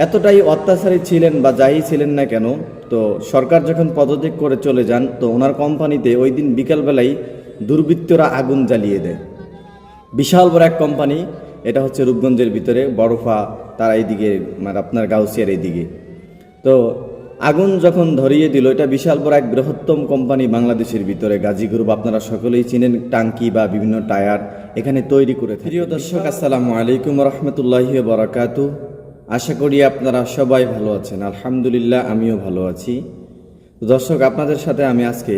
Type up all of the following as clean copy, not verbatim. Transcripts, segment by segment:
এতটাই অত্যাচারী ছিলেন বা যাই ছিলেন না কেন, তো সরকার যখন পদত্যাগ করে চলে যান, তো ওনার কোম্পানিতে ওই দিন বিকালবেলায় দুর্বৃত্তরা আগুন জ্বালিয়ে দেয়। বিশাল বড় এক কোম্পানি, এটা হচ্ছে রূপগঞ্জের ভিতরে বড়ফা, তার এইদিকে মানে আপনার গাউসিয়ার এইদিকে। তো আগুন যখন ধরিয়ে দিল, এটা বিশাল বড় এক বৃহত্তম কোম্পানি বাংলাদেশের ভিতরে, গাজী গ্রুপ, আপনারা সকলেই চিনেন, টাঙ্কি বা বিভিন্ন টায়ার এখানে তৈরি করে থাকে। প্রিয় দর্শক, আসসালামু আলাইকুম রহমতুল্লাহি ওয়া বারাকাতুহু। আশা করি আপনারা সবাই ভালো আছেন। আলহামদুলিল্লাহ, আমিও ভালো আছি। তো দর্শক, আপনাদের সাথে আমি আজকে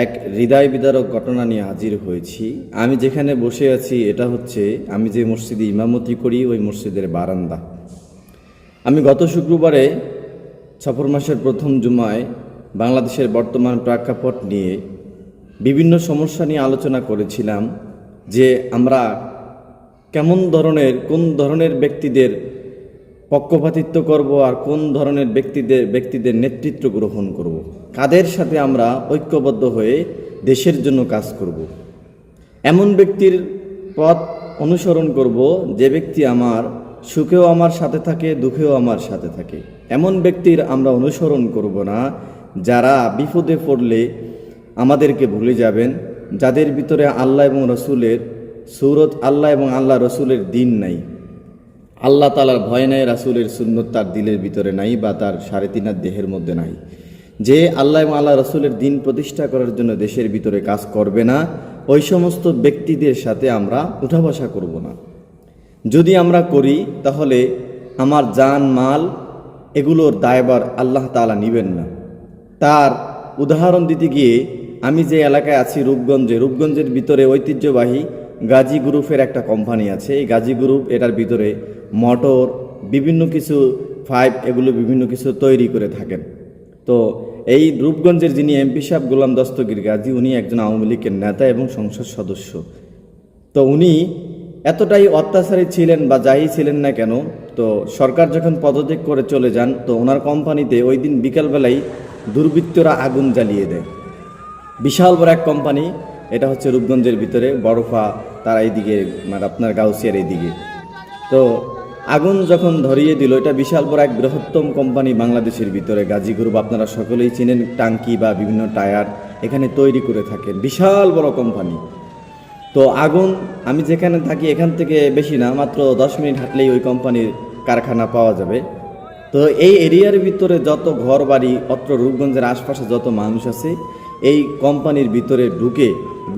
এক হৃদয় বিদারক ঘটনা নিয়ে হাজির হয়েছি। আমি যেখানে বসে আছি, এটা হচ্ছে আমি যে মসজিদে ইমামতি করি ওই মসজিদের বারান্দা। আমি গত শুক্রবারে সফর মাসের প্রথম জুমায় বাংলাদেশের বর্তমান প্রেক্ষাপট নিয়ে বিভিন্ন সমস্যা নিয়ে আলোচনা করেছিলাম, যে আমরা কোন ধরনের ব্যক্তিদের পক্ষপাতিত্ব করব আর কোন ধরনের ব্যক্তিদের নেতৃত্ব গ্রহণ করব, কাদের সাথে আমরা ঐক্যবদ্ধ হয়ে দেশের জন্য কাজ করব। এমন ব্যক্তির পথ অনুসরণ করব যে ব্যক্তি আমার সুখেও আমার সাথে থাকে, দুঃখেও আমার সাথে থাকে। এমন ব্যক্তির আমরা অনুসরণ করব না যারা বিপদে পড়লে আমাদেরকে ভুলে যাবেন, যাদের ভিতরে আল্লাহ এবং রসুলের সুরত, আল্লাহ এবং আল্লাহ রসুলের দিন নাই, আল্লাহ তাআলার ভয় নাই, রাসূলের সুন্নত তার দিলের ভিতরে নাই বা তার 3.5 দেহের মধ্যে নাই। যে আল্লাহ এবং আল্লাহ রসুলের দিন প্রতিষ্ঠা করার জন্য দেশের ভিতরে কাজ করবে না, ওই সমস্ত ব্যক্তিদের সাথে আমরা উঠা বসা করব না। যদি আমরা করি তাহলে আমার জান মাল এগুলোর দায়ভার আল্লাহ তাআলা নেবেন না। তার উদাহরণ দিতে গিয়ে, আমি যে এলাকায় আছি রূপগঞ্জের ভিতরে ঐতিহ্যবাহী গাজী গ্রুপের একটা কোম্পানি আছে। এই গাজী গ্রুপ, এটার ভিতরে মোটর, বিভিন্ন কিছু পাইপ, এগুলো বিভিন্ন কিছু তৈরি করে থাকেন। তো এই রূপগঞ্জের যিনি এমপি সাহেব গোলাম দস্তগীর গাজী, উনি একজন আওয়ামী লীগের নেতা এবং সংসদ সদস্য। তো উনি এতটাই অত্যাচারী ছিলেন বা যাই ছিলেন না কেন, তো সরকার যখন পদত্যাগ করে চলে যান, তো ওনার কোম্পানিতে ওই দিন বিকালবেলায় দুর্বৃত্তরা আগুন জ্বালিয়ে দেয়। বিশাল বড় এক কোম্পানি, এটা হচ্ছে রূপগঞ্জের ভিতরে বড়ফা, তার এইদিকে মানে আপনার গাউসিয়ার এইদিকে। তো আগুন যখন ধরিয়ে দিল, এটা বিশাল বড় এক বৃহত্তম কোম্পানি বাংলাদেশের ভিতরে, গাজী গ্রুপ, আপনারা সকলেই চিনেন, টাঙ্কি বা বিভিন্ন টায়ার এখানে তৈরি করে থাকেন, বিশাল বড় কোম্পানি। তো আগুন, আমি যেখানে থাকি এখান থেকে বেশি না, মাত্র 10 মিনিট হাঁটলেই ওই কোম্পানির কারখানা পাওয়া যাবে। তো এই এরিয়ার ভিতরে যত ঘর বাড়ি, অত্র রূপগঞ্জের আশপাশে যত মানুষ আছে, এই কোম্পানির ভিতরে ঢুকে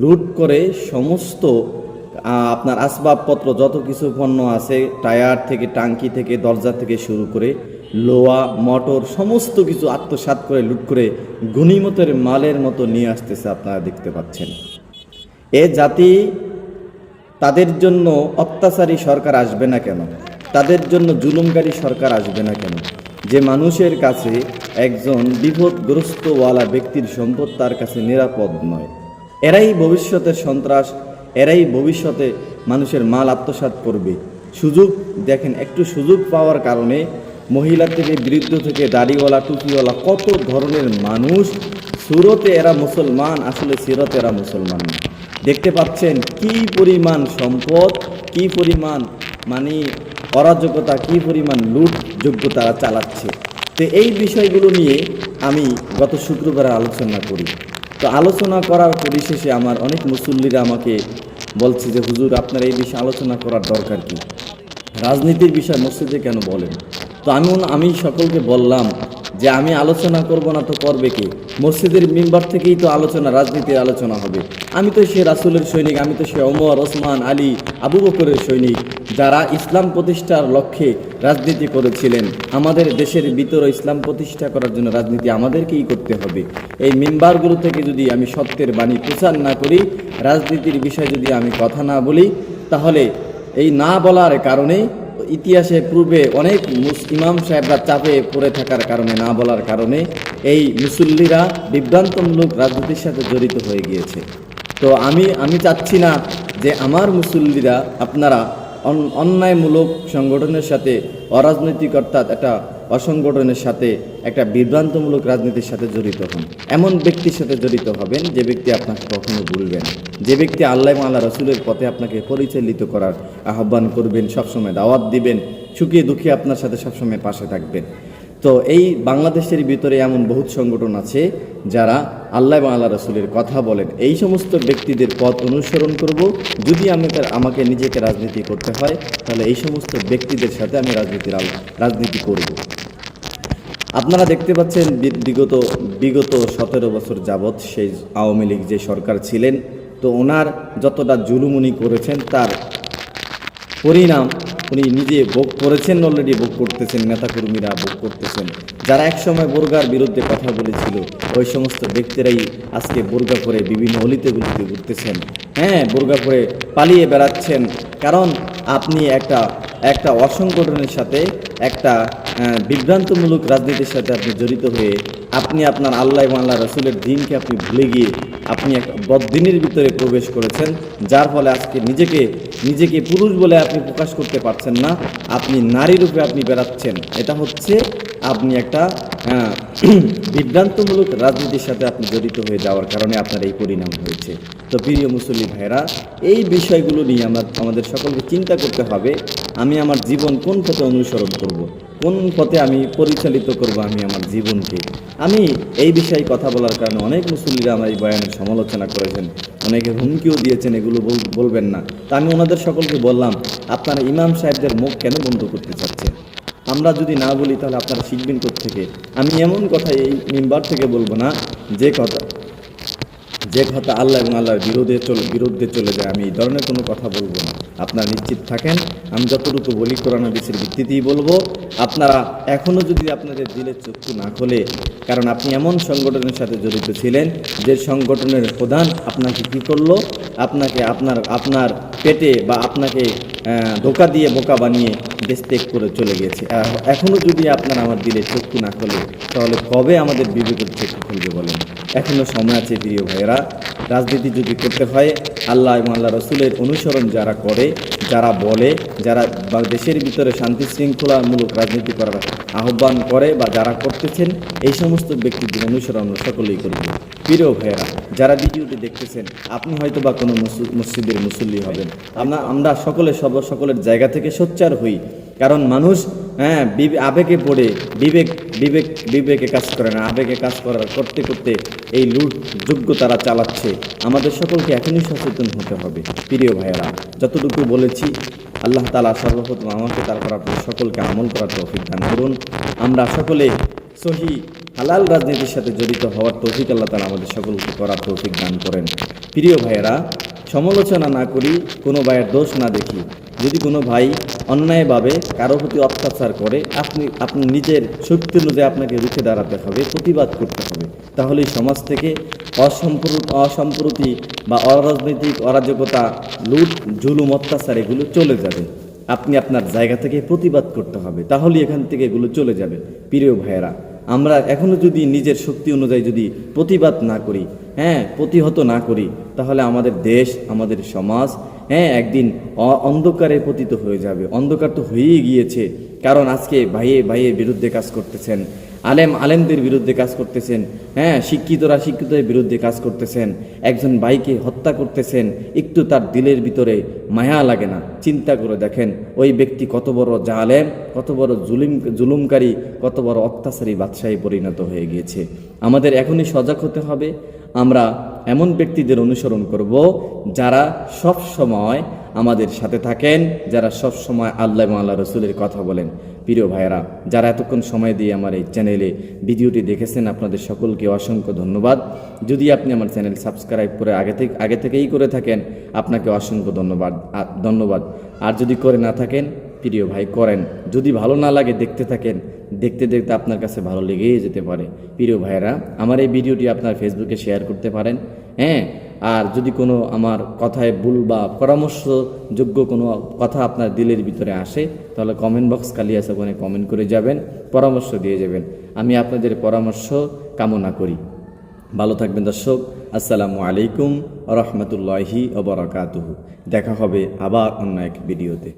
লুট করে সমস্ত আপনার আসবাবপত্র, যত কিছু পণ্য আছে, টায়ার থেকে, টাঙ্কি থেকে, দরজা থেকে শুরু করে লোহা, মোটর, সমস্ত কিছু আত্মসাৎ করে লুট করে গনিমতের মালের মতো নিয়ে আসতেছে। আপনারা দেখতে পাচ্ছেন। এ জাতি, তাদের জন্য অত্যাচারী সরকার আসবে না কেন, তাদের জন্য জুলুমকারী সরকার আসবে না কেন, যে মানুষের কাছে একজন বিপদগ্রস্তওয়ালা ব্যক্তির সম্পদ তার কাছে নিরাপদ নয়। এরাই ভবিষ্যতের সন্ত্রাস, এরাই ভবিষ্যতে মানুষের মাল আত্মসাৎ করবে। সুযোগ দেখেন, একটু সুযোগ পাওয়ার কারণে মহিলা থেকে বৃদ্ধ থেকে দাড়িওয়ালা, টুপিওয়ালা, কত ধরনের মানুষ। সুরতে এরা মুসলমান, আসলে সিরতে এরা মুসলমান না। দেখতে পাচ্ছেন কি পরিমাণ সম্পদ, কি পরিমাণ মানে অরাজকতা, কি পরিমাণ লুট যোগ্য তারা চালাচ্ছে। তো এই বিষয়গুলো নিয়ে আমি গত শুক্রবারে আলোচনা করি। তো আলোচনা করার পরিশেষে আমার অনেক মুসল্লিরা আমাকে বলছে যে হুজুর, আপনার এই বিষয়ে আলোচনা করার দরকার কি, রাজনীতির বিষয় মসজিদে কেন বলেন? তো আমি সকলকে বললাম যে আমি আলোচনা করব না তো করবে কে? মসজিদের মিম্বার থেকেই তো আলোচনা, রাজনীতির আলোচনা হবে। আমি তো সে রাসূলের সৈনিক, আমি তো সে ওমর, ওসমান, আলী, আবু বকরের সৈনিক, যারা ইসলাম প্রতিষ্ঠার লক্ষ্যে রাজনীতি করেছিলেন। আমাদের দেশের ভিতরে ইসলাম প্রতিষ্ঠা করার জন্য রাজনীতি আমাদেরকেই করতে হবে। এই মিম্বারগুলো থেকে যদি আমি সত্যের বাণী প্রচার না করি, রাজনীতির বিষয়ে যদি আমি কথা না বলি, তাহলে এই না বলার কারণে ইতিহাসে পূর্বে অনেক ইমাম সাহেবরা চাপে পড়ে থাকার কারণে, না বলার কারণে এই মুসল্লিরা বিভ্রান্তমূলক রাজনীতির সাথে জড়িত হয়ে গিয়েছে। তো আমি চাচ্ছি না যে আমার মুসল্লিরা আপনারা অন্যায়মূলক সংগঠনের সাথে, অরাজনৈতিক অর্থাৎ একটা অসংগঠনের সাথে, একটা বিভ্রান্তমূলক রাজনীতির সাথে জড়িত হন। এমন ব্যক্তির সাথে জড়িত হবেন যে ব্যক্তি আপনাকে কখনো ভুলবেন, যে ব্যক্তি আল্লাহ এবং আল্লাহ রসুলের পথে আপনাকে পরিচালিত করার আহ্বান করবেন, সবসময় দাওয়াত দিবেন, সুখে দুঃখে আপনার সাথে সবসময় পাশে থাকবেন। তো এই বাংলাদেশের ভিতরে এমন বহুত সংগঠন আছে যারা আল্লাহ এবং আল্লাহ রসুলের কথা বলেন। এই সমস্ত ব্যক্তিদের পথ অনুসরণ করব। যদি আমাকে নিজেকে রাজনীতি করতে হয় তাহলে এই সমস্ত ব্যক্তিদের সাথে আমি রাজনীতি করব। আপনারা দেখতে পাচ্ছেন বিগত 17 বছর যাবৎ সেই আওয়ামী লীগ যে সরকার ছিলেন, তো ওনার যতটা জুলুম উনি করেছেন তার পরিণাম উনি নিজে ভোগ করেছেন, অলরেডি ভোগ করতেছেন, নেতাকর্মীরা ভোগ করতেছেন। যারা একসময় বোরগার বিরুদ্ধে কথা বলেছিল ওই সমস্ত ব্যক্তিরাই আজকে বোরগা করে বিভিন্ন অলিতে গলিতে ঘুরতেছেন। হ্যাঁ, বোরগা করে পালিয়ে বেড়াচ্ছেন। কারণ আপনি একটা অসংগঠনের সাথে একটা বিভ্রান্তমূলক রাজনীতির সাথে আপনি জড়িত হয়ে আপনি আপনার আল্লাহ এবং আল্লাহ রসুলের দিনকে আপনি ভুলে গিয়ে আপনি এক বদ্দিনের ভিতরে প্রবেশ করেছেন, যার ফলে আজকে নিজেকে পুরুষ বলে আপনি প্রকাশ করতে পারছেন না, আপনি নারী রূপে আপনি বেড়াচ্ছেন। এটা হচ্ছে আপনি একটা বিভ্রান্তমূলক রাজনীতির সাথে আপনি জড়িত হয়ে যাওয়ার কারণে আপনার এই পরিণাম হয়েছে। তো প্রিয় মুসল্লি ভাইরা, এই বিষয়গুলো নিয়ে আমাদের সকলকে চিন্তা করতে হবে। আমি আমার জীবন কোন পথে অনুসরণ করব, কোন পথে আমি পরিচালিত করব আমি আমার জীবনকে। আমি এই বিষয়ে কথা বলার কারণে অনেক মুসল্লিরা আমার এই বয়ানের সমালোচনা করেছেন, অনেকে হুমকিও দিয়েছেন এগুলো বলবেন না। তা আমি ওনাদের সকলকে বললাম, আপনারা ইমাম সাহেবদের মুখ কেন বন্ধ করতে চাচ্ছেন? আমরা যদি না বলি তাহলে আপনারা শিখবেন কোত্থেকে? আমি এমন কথা এই মিম্বার থেকে বলবো না যে কথা আল্লাহ এবং আল্লাহর বিরুদ্ধে চলে যায়। আমি এই ধরনের কোনো কথা বলবো না। আপনারা নিশ্চিত থাকেন, আমি যতটুকু বলি কোরআন হাদিসের ভিত্তিতেই বলবো। আপনারা এখনও যদি আপনাদের দিলের চক্ষু না খোলে, কারণ আপনি এমন সংগঠনের সাথে জড়িত ছিলেন যে সংগঠনের প্রধান আপনাকে কী করলো, আপনাকে আপনার পেটে বা আপনাকে ধোকা দিয়ে বোকা বানিয়ে দেশ ত্যাগ করে চলে গেছে। এখনও যদি আপনার আমার দিলের চক্ষু না খোলে তাহলে কবে আমাদের বিবেকের চক্ষু খুলবে বলেন? এখনও সময় আছে প্রিয় ভাইয়েরা। রাজনীতি যদি করতে হয় আল্লাহ এবং আল্লাহ রসুলের অনুসরণ যারা করে, যারা বলে, যারা দেশের ভিতরে শান্তি শৃঙ্খলামূলক রাজনীতি করার আহ্বান করে বা যারা করতেছেন, এই সমস্ত ব্যক্তিদের অনুসরণ আমরা সকলেই করব। প্রিয় ভাইয়েরা, যারা ভিডিওটি দেখতেছেন, আপনি হয়তো বা কোনো মসজিদের মুসল্লি হবেন। আমরা সকলের জায়গা থেকে সোচ্চার হই। কারণ মানুষ আবেগে পড়ে বিবেকে কাজ করে না, আবেগে কাজ করতে করতে এই লুট যোগ্য তারা চালাচ্ছে। আমাদের সকলকে এখনই সচেতন হতে হবে। প্রিয় ভাইয়েরা, যতটুকু বলেছি আল্লাহ তাআলা সর্বপ্রথম আমাকে তারপর আপনাদের সকলকে আমল করার তৌফিক দান করুন। আমরা সকলে সহি হালাল রাজনীতির সাথে জড়িত হওয়ার তৌফিক আল্লাহ তাআলা আমাদের সকলকে করার তৌফিক দান করেন। প্রিয় ভাইয়েরা, সমালোচনা না করি, কোনো ভাইয়ের দোষ না দেখি। যদি কোনো ভাই অন্যায়ভাবে কারো প্রতি অত্যাচার করে, আপনি নিজের শক্তি অনুযায়ী আপনাকে রুখে দাঁড়াতে হবে, প্রতিবাদ করতে হবে। তাহলেই সমাজ থেকে অসম্প্রতি বা অরাজনৈতিক অরাজকতা, লুট, জুলুম, অত্যাচার এগুলো চলে যাবে। আপনি আপনার জায়গা থেকে প্রতিবাদ করতে হবে, তাহলেই এখান থেকে এগুলো চলে যাবে। প্রিয় ভাইয়েরা, আমরা এখনও যদি নিজের শক্তি অনুযায়ী যদি প্রতিবাদ না করি, প্রতিহত না করি, তাহলে আমাদের দেশ, আমাদের সমাজ একদিন অন্ধকারে পতিত হয়ে যাবে। অন্ধকার তো হয়েই গিয়েছে। কারণ আজকে ভাইয়ের বিরুদ্ধে কাজ করতেছেন, আলেমদের বিরুদ্ধে কাজ করতেছেন, শিক্ষিতদের বিরুদ্ধে কাজ করতেছেন, একজন ভাইকে হত্যা করতেছেন, একটু তার দিলের ভিতরে মায়া লাগে না? চিন্তা করে দেখেন ওই ব্যক্তি কত বড় জালেম, কত বড় জুলুমকারী, কত বড় অত্যাচারী বাদশাহী পরিণত হয়ে গিয়েছে। আমাদের এখনই সজাগ হতে হবে। আমরা এমন ব্যক্তিদের অনুসরণ করব যারা সব সময় আমাদের সাথে থাকেন, যারা সব সময় আল্লাহ এবং আল্লাহ রসুলের কথা বলেন। প্রিয় ভাইয়েরা, যারা এতক্ষণ সময় দিয়ে আমার এই চ্যানেলে ভিডিওটি দেখেছেন, আপনাদের সকলকে অসংখ্য ধন্যবাদ। যদি আপনি আমার চ্যানেল সাবস্ক্রাইব করে আগে থেকেই করে থাকেন, আপনাকে অসংখ্য ধন্যবাদ। আর যদি করে না থাকেন, প্রিয় ভাই করেন। যদি ভালো না লাগে দেখতে থাকেন, দেখতে দেখতে আপনার কাছে ভালো লেগেই যেতে পারে। প্রিয় ভাইয়েরা, আমার এই ভিডিওটি আপনার ফেসবুকে শেয়ার করতে পারেন। আর যদি কোনো আমার কথায় ভুল বা পরামর্শযোগ্য কোনো কথা আপনার দিলের ভিতরে আসে, তাহলে কমেন্ট বক্স খালি আছে, ওখানে কমেন্ট করে যাবেন, পরামর্শ দিয়ে যাবেন। আমি আপনাদের পরামর্শ কামনা করি। ভালো থাকবেন দর্শক। আসসালামু আলাইকুম ওয়া রাহমাতুল্লাহি ওয়া বারাকাতুহু। দেখা হবে আবার অন্য এক ভিডিওতে।